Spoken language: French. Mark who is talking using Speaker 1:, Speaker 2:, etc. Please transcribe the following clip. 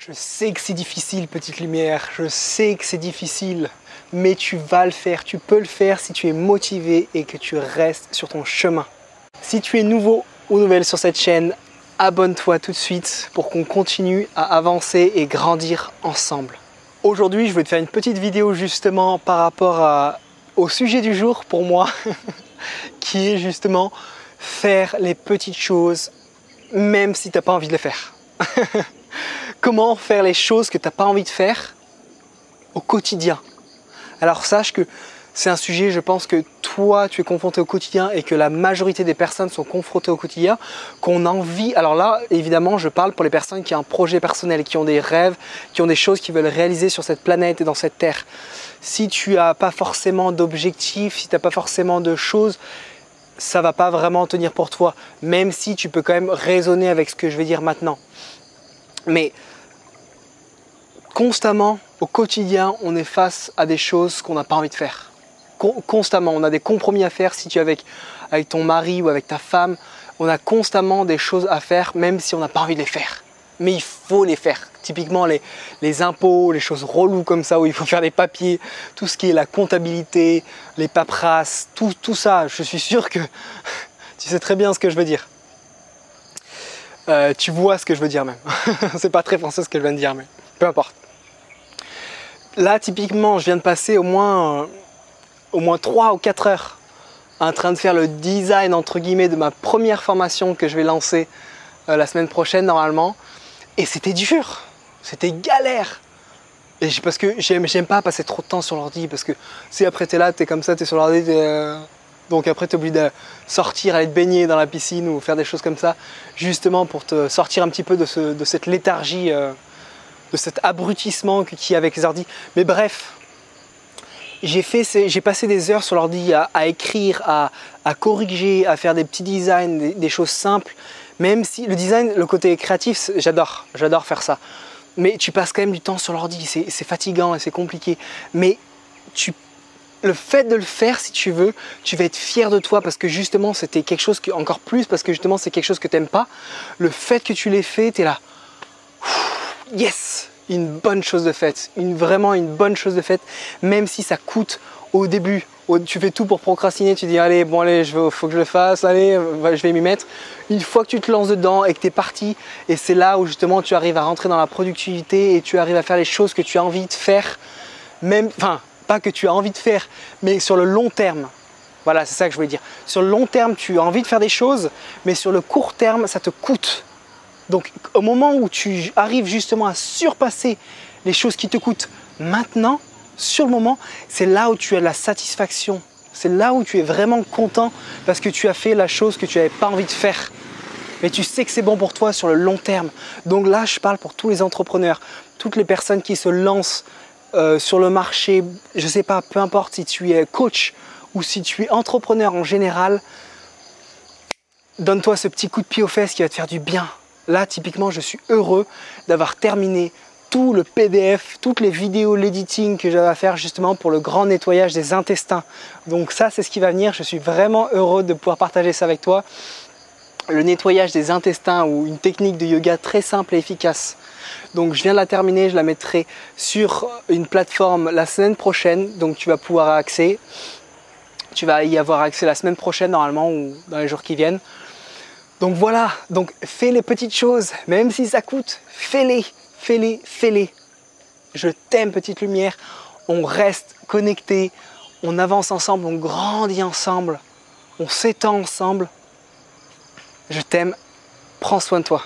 Speaker 1: Je sais que c'est difficile, petite lumière, je sais que c'est difficile, mais tu vas le faire, tu peux le faire si tu es motivé et que tu restes sur ton chemin. Si tu es nouveau ou nouvelle sur cette chaîne, abonne-toi tout de suite pour qu'on continue à avancer et grandir ensemble. Aujourd'hui, je vais te faire une petite vidéo justement par rapport au sujet du jour pour moi, qui est justement faire les petites choses même si tu n'as pas envie de les faire. Comment faire les choses que tu n'as pas envie de faire au quotidien. Alors sache que c'est un sujet, je pense que toi tu es confronté au quotidien et que la majorité des personnes sont confrontées au quotidien, qu'on a envie. Alors là, évidemment, je parle pour les personnes qui ont un projet personnel, qui ont des rêves, qui ont des choses qu'ils veulent réaliser sur cette planète et dans cette terre. Si tu n'as pas forcément d'objectifs, si tu n'as pas forcément de choses, ça ne va pas vraiment tenir pour toi, même si tu peux quand même raisonner avec ce que je vais dire maintenant. Mais constamment, au quotidien, on est face à des choses qu'on n'a pas envie de faire. Constamment, on a des compromis à faire si tu es avec ton mari ou avec ta femme. On a constamment des choses à faire, même si on n'a pas envie de les faire. Mais il faut les faire. Typiquement, les impôts, les choses reloues comme ça, où il faut faire des papiers, tout ce qui est la comptabilité, les paperasses, tout ça, je suis sûr que tu sais très bien ce que je veux dire. Tu vois ce que je veux dire même. C'est pas très français ce que je viens de dire, mais peu importe. Là, typiquement, je viens de passer au moins 3 ou 4 heures en train de faire le design entre guillemets de ma première formation que je vais lancer la semaine prochaine normalement. Et c'était dur, c'était galère. Et parce que j'aime pas passer trop de temps sur l'ordi, parce que si après tu es là, tu es comme ça, tu es sur l'ordi, donc après tu es obligé de sortir, aller te baigner dans la piscine ou faire des choses comme ça, justement pour te sortir un petit peu de cette léthargie, de cet abrutissement qu'il y a avec les ordis. Mais bref, j'ai passé des heures sur l'ordi à écrire, à corriger, à faire des petits designs, des choses simples. Même si le design, le côté créatif, j'adore faire ça. Mais tu passes quand même du temps sur l'ordi, c'est fatigant et c'est compliqué. Mais le fait de le faire, si tu veux, tu vas être fier de toi parce que justement c'était quelque chose que, encore plus parce que justement c'est quelque chose que tu n'aimes pas. Le fait que tu l'aies fait, tu es là. Yes, une bonne chose de faite, vraiment une bonne chose de faite, même si ça coûte au début. Tu fais tout pour procrastiner, tu dis allez, faut que je le fasse, allez, je vais m'y mettre. Une fois que tu te lances dedans et que tu es parti, et c'est là où justement tu arrives à rentrer dans la productivité et tu arrives à faire les choses que tu as envie de faire, enfin, pas que tu as envie de faire, mais sur le long terme. Voilà, c'est ça que je voulais dire. Sur le long terme, tu as envie de faire des choses, mais sur le court terme, ça te coûte. Donc au moment où tu arrives justement à surpasser les choses qui te coûtent maintenant, sur le moment, c'est là où tu as la satisfaction. C'est là où tu es vraiment content parce que tu as fait la chose que tu n'avais pas envie de faire. Mais tu sais que c'est bon pour toi sur le long terme. Donc là, je parle pour tous les entrepreneurs, toutes les personnes qui se lancent sur le marché, je ne sais pas, peu importe si tu es coach ou si tu es entrepreneur en général, donne-toi ce petit coup de pied aux fesses qui va te faire du bien. Là, typiquement, je suis heureux d'avoir terminé tout le PDF, toutes les vidéos, l'editing que j'avais à faire justement pour le grand nettoyage des intestins. Donc ça, c'est ce qui va venir. Je suis vraiment heureux de pouvoir partager ça avec toi. Le nettoyage des intestins ou une technique de yoga très simple et efficace. Donc je viens de la terminer, je la mettrai sur une plateforme la semaine prochaine. Donc tu vas pouvoir accéder. Tu vas y avoir accès la semaine prochaine normalement ou dans les jours qui viennent. Donc voilà, donc fais les petites choses, même si ça coûte, fais-les. Je t'aime, petite lumière, on reste connectés, on avance ensemble, on grandit ensemble, on s'étend ensemble. Je t'aime, prends soin de toi.